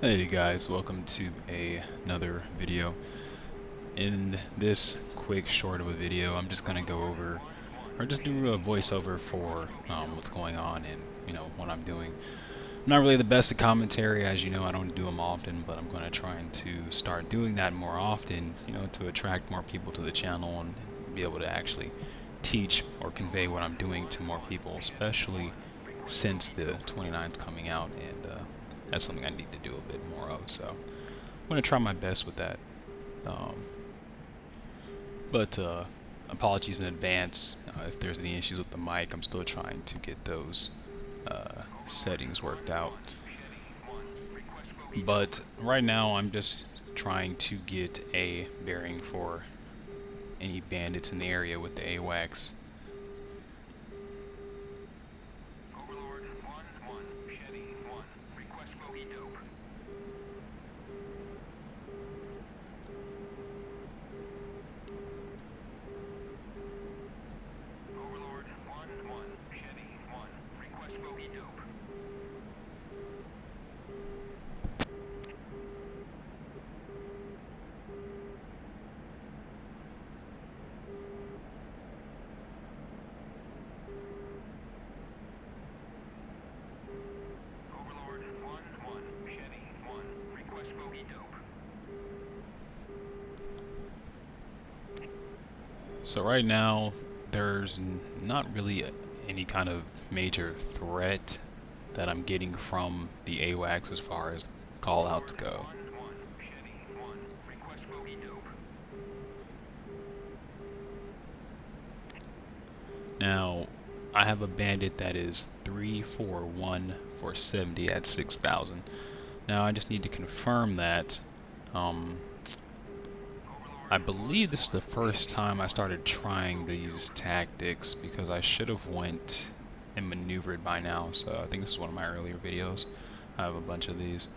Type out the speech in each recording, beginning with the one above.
Hey guys, welcome to another video. In this quick short of a video, I'm just gonna go over, or just do a voiceover for what's going on and what I'm doing. I'm not really the best at commentary, as you know. I don't do them often, but I'm gonna try to start doing that more often, to attract more people to the channel and be able to actually teach or convey what I'm doing to more people, especially since the 29th coming out, and that's something I need to do a bit more of. So I'm going to try my best with that. Um, but apologies in advance if there's any issues with the mic. I'm still trying to get those settings worked out. But right now I'm just trying to get a bearing for any bandits in the area with the AWACS. So right now, there's not really any kind of major threat that I'm getting from the AWACS as far as callouts go. Now, I have a bandit that is 341 for 70 at 6,000. Now, I just need to confirm that. I believe this is the first time I started trying these tactics, because I should have went and maneuvered by now. So I think this is one of my earlier videos. I have a bunch of these.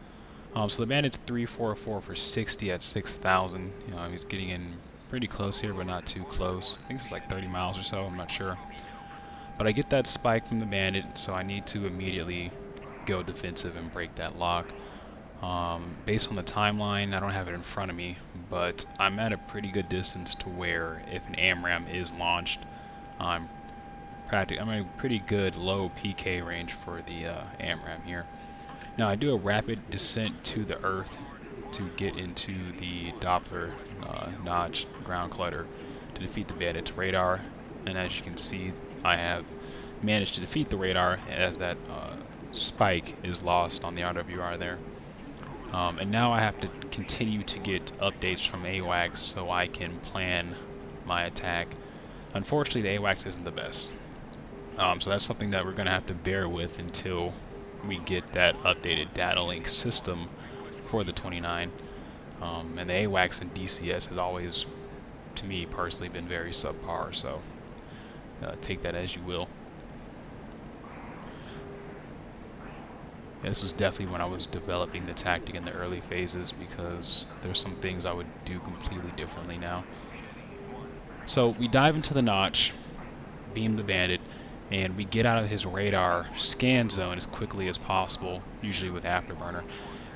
So the bandit's 344 for 60 at 6,000. He's getting in pretty close here, but not too close. I think it's like 30 miles or so. I'm not sure. But I get that spike from the bandit, so I need to immediately go defensive and break that lock. Based on the timeline, I don't have it in front of me, but I'm at a pretty good distance to where if an AMRAM is launched, I'm in a pretty good low PK range for the AMRAM here. Now I do a rapid descent to the earth to get into the Doppler notch ground clutter to defeat the bandit's radar, and as you can see, I have managed to defeat the radar as that spike is lost on the RWR there. And now I have to continue to get updates from AWACS so I can plan my attack. Unfortunately, the AWACS isn't the best. So that's something that we're going to have to bear with until we get that updated data link system for the 29. And the AWACS and DCS has always, to me personally, been very subpar, so take that as you will. This is definitely when I was developing the tactic in the early phases, because there's some things I would do completely differently now. So we dive into the notch, beam the bandit, and we get out of his radar scan zone as quickly as possible, usually with afterburner.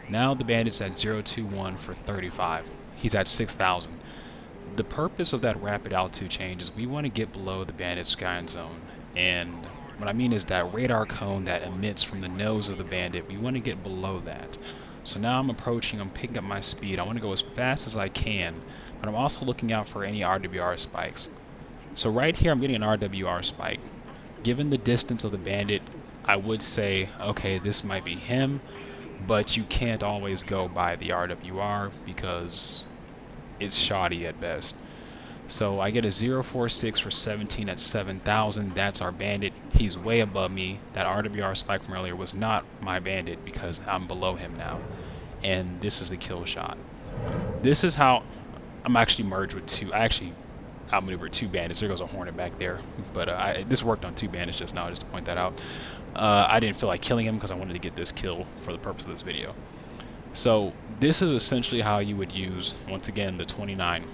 Now the bandit's at 021 for 35. He's at 6,000. The purpose of that rapid altitude change is we want to get below the bandit's scan zone, and what I mean is that radar cone that emits from the nose of the bandit, we want to get below that. So now I'm picking up my speed. I want to go as fast as I can, but I'm also looking out for any RWR spikes. So right here I'm getting an RWR spike. Given the distance of the bandit, I would say, okay, this might be him, but you can't always go by the RWR because it's shoddy at best. So I get a 046 for 17 at 7,000. That's our bandit. He's way above me. That RWR spike from earlier was not my bandit because I'm below him now. And this is the kill shot. This is how I'm actually merged with two. I actually outmaneuvered two bandits. There goes a hornet back there. But this worked on two bandits just now, just to point that out. I didn't feel like killing him because I wanted to get this kill for the purpose of this video. So this is essentially how you would use, once again, the 29.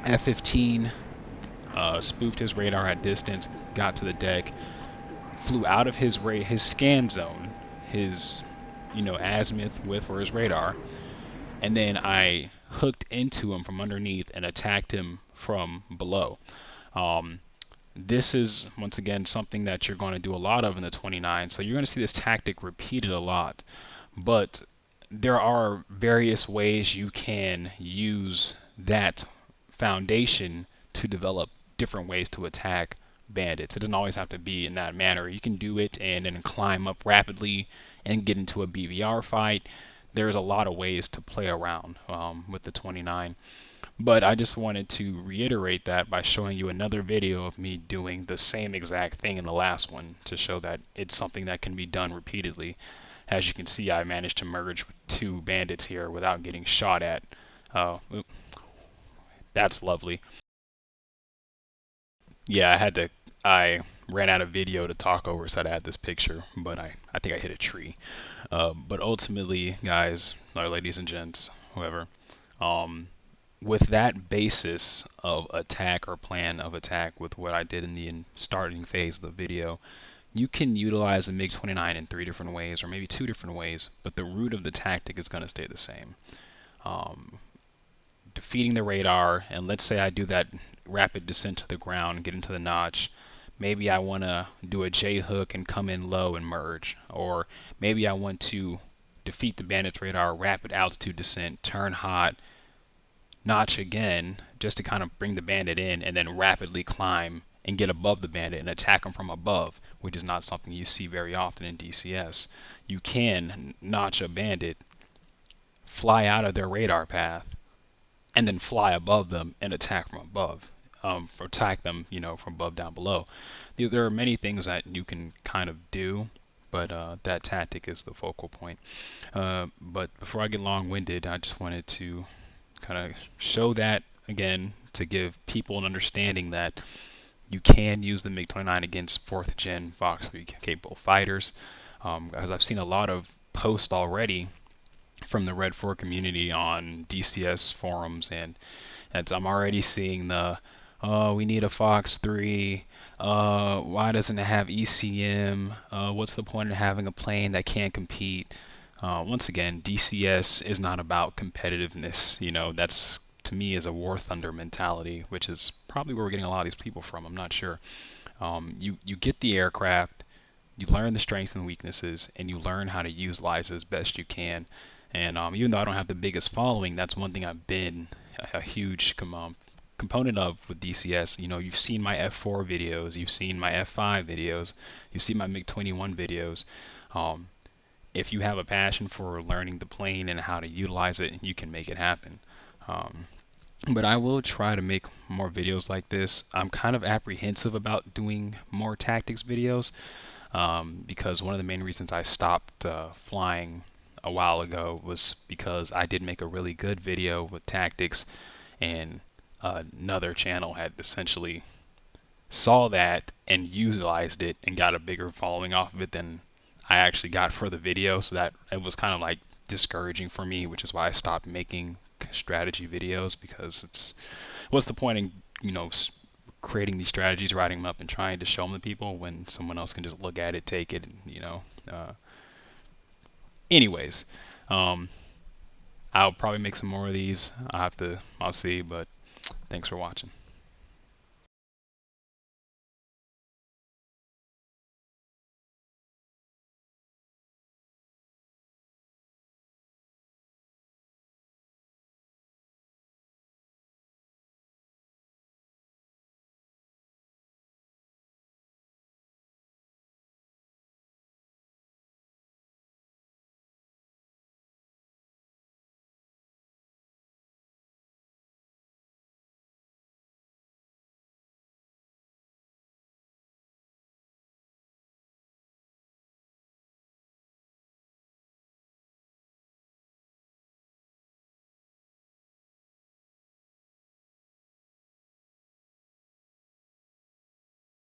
F-15 spoofed his radar at distance, got to the deck, flew out of his scan zone, his azimuth with for his radar, and then I hooked into him from underneath and attacked him from below. Um, this is, once again, something that you're going to do a lot of in the 29, so you're going to see this tactic repeated a lot. But there are various ways you can use that foundation to develop different ways to attack bandits. It doesn't always have to be in that manner. You can do it and then climb up rapidly and get into a BVR fight. There's a lot of ways to play around with the 29. But I just wanted to reiterate that by showing you another video of me doing the same exact thing in the last one to show that it's something that can be done repeatedly. As you can see, I managed to merge with 2 bandits here without getting shot at. That's lovely. Yeah, I ran out of video to talk over, so I had this picture, but I think I hit a tree. But ultimately, guys, or ladies and gents, whoever, with that basis of attack or plan of attack with what I did in the starting phase of the video, you can utilize the MiG-29 in 3 different ways, or maybe 2 different ways, but the root of the tactic is going to stay the same. Defeating the radar, and let's say I do that rapid descent to the ground, get into the notch. Maybe I want to do a J hook and come in low and merge, or maybe I want to defeat the bandit's radar, rapid altitude descent, turn hot, notch again, just to kind of bring the bandit in, and then rapidly climb and get above the bandit and attack them from above, which is not something you see very often in DCS. You can notch a bandit, fly out of their radar path, and then fly above them and attack from above. Attack them, from above down below. There are many things that you can kind of do, but that tactic is the focal point. But before I get long-winded, I just wanted to kind of show that again to give people an understanding that you can use the MiG-29 against 4th gen Fox 3 capable fighters. As I've seen a lot of posts already from the Red 4 community on DCS forums, and I'm already seeing the we need a Fox 3, why doesn't it have ECM, what's the point of having a plane that can't compete? Once again, DCS is not about competitiveness. That's, to me, is a War Thunder mentality, which is probably where we're getting a lot of these people from. I'm not sure. You get the aircraft, you learn the strengths and weaknesses, and you learn how to utilize it as best you can. And even though I don't have the biggest following, that's one thing I've been a huge component of with DCS. You've seen my F4 videos, you've seen my F5 videos, you've seen my MiG-21 videos. If you have a passion for learning the plane and how to utilize it, you can make it happen. But I will try to make more videos like this. I'm kind of apprehensive about doing more tactics videos because one of the main reasons I stopped flying a while ago was because I did make a really good video with tactics, and another channel had essentially saw that and utilized it and got a bigger following off of it than I actually got for the video. So that it was kind of like discouraging for me, which is why I stopped making strategy videos, because what's the point in creating these strategies, writing them up, and trying to show them to people when someone else can just look at it, take it, and anyways, I'll probably make some more of these. I'll see, but thanks for watching.